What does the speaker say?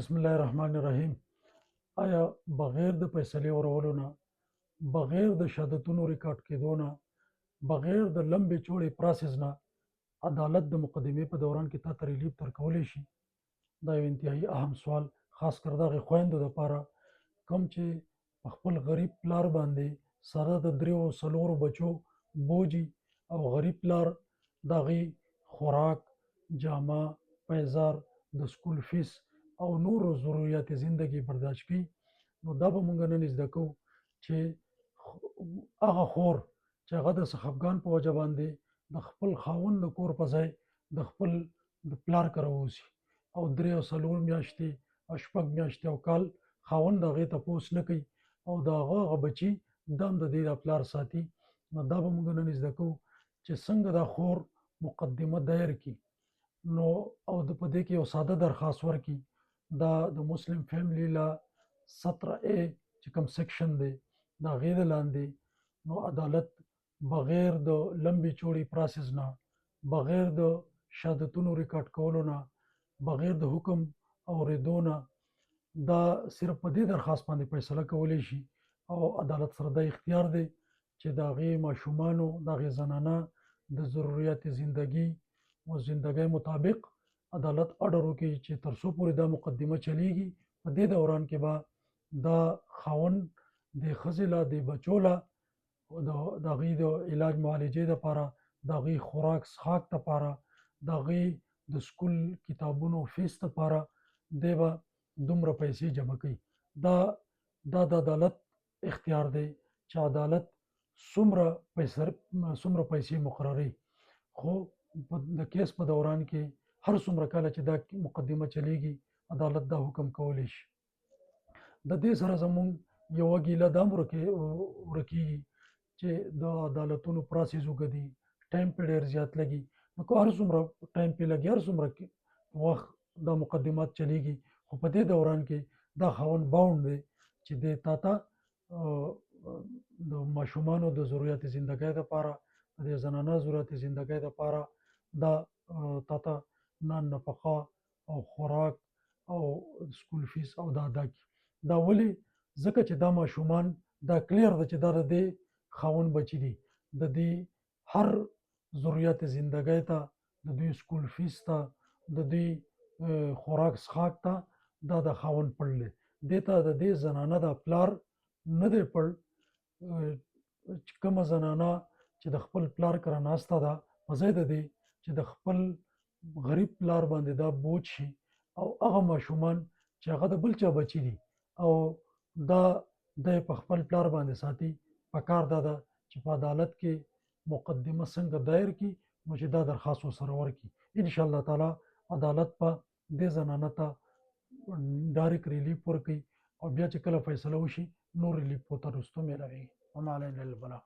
بسم الله الرحمن الرحیم. آیا بغیر د فیصلې ورولو نه، بغیر د شهادتونو ریکارډ کېدو نه، بغیر د لمبې چوړې پراسس نه عدالت د مقدمې په دوران کې تا ته ریلیف درکولی شي؟ دا یو انتهایی اهم سوال، خاص کر د هغې خویندو دپاره کوم چې په خپل غریب پلار باندې سره د دریو څلورو بچو بوجي، او غریب پلار د هغې خوراک، جامه، پیزار، د سکول فیس او نورو ضروریات زندگی برداشت کوي. نو دا به مونږ نن زده کوو چې هغه خور چې هغه د څه خفګان په وجه باندې د خپل خاوند د کور په ځای د خپل د پلار کره اوسي او درې او څلور میاشتې او شپږ میاشتې او کال خاوند د هغې تپوس نه کوي او د هغه بچي دا هم د دې د پلار ساتي. نو دا به مونږ نن زده کوو چې څنګه دا خور مقدمه دایر کړي. نو او د په دې کې یو ساده درخواست ورکړي، دا د مسلم فیملی لا 17A چې کوم سیکشن دی د هغې د لاندې نو عدالت بغیر د لمبې چوړې پراسس نه، بغیر د شهادتونو ریکارډ کولو نه، بغیر د حکم اورېدو نه دا صرف په دې درخواست باندې فیصله کولی شي او عدالت سره دا اختیار دی چې د هغې ماشومانو، د هغې زنانه د ضروریات زندگی و زندګۍ مطابق عدالت اډر وکړي چې تر څو پورې دا مقدمه چلیږي په دې دوران کې به دا خاوند د ښځې له د بچو له د هغې د علاج معالجې دپاره، د هغې خوراک څښاک دپاره، د هغې د سکول کتابونو فیس دپاره دی به دومره پیسې جمع کوي. دا د عدالت اختیار دی چې عدالت څومره پیسې مقرروي، خو د کیس په دوران کې هر څومره کله چې دا مقدمه چلیږي عدالت دا حکم کولی شي. د دې سره زمونږ یوه ګیله دا هم ورکېږي چې د عدالتونو پراسس اوږدي، ټایم پې ډېر زیات لګي. نو که هر څومره ټایم پې لګي، هر څومره وخت دا مقدمات چلیږي، خو په دې دوران کې دا خاوند باونډ دی چې دی تا ته د ماشومانو د ضروریات زندګۍ دپاره، د زنانه ضرورت زندګۍ دپاره دا تا ته نفقه او خوراک او سکول فیس او دا ادا کړي. دا ولې؟ ځکه چې دا ماشومان دا کلیر ده چې دا د دې خاوند بچي دي، د دې هر ضروریات زندګۍ ته، د دوی سکول فیس ته، د دوی خوراک څښاک ته دا د خاوند پړ دی. دې ته د دې زنانه د پلار نه دی پړ. کومه زنانه چې د خپل پلار کره ناسته ده په ځای د دې چې د خپل غریب پلار باندې دا بوج شي او هغه ماشومان چې هغه د بل چا بچي دي او دا دی په خپل پلار باندې ساتي، پکار دا ده چې په عدالت کې مقدمه څنګه دایر کړي نو چې دا درخواست ورسره ورکړي. انشاءالله تعالی عدالت به دې زنانه ته ډایرکټ ریلیف ورکړي او بیا چې کله فیصله وشي نور ریلیف ورته وروسته میلاویږي. وما علینا الا البلاغ.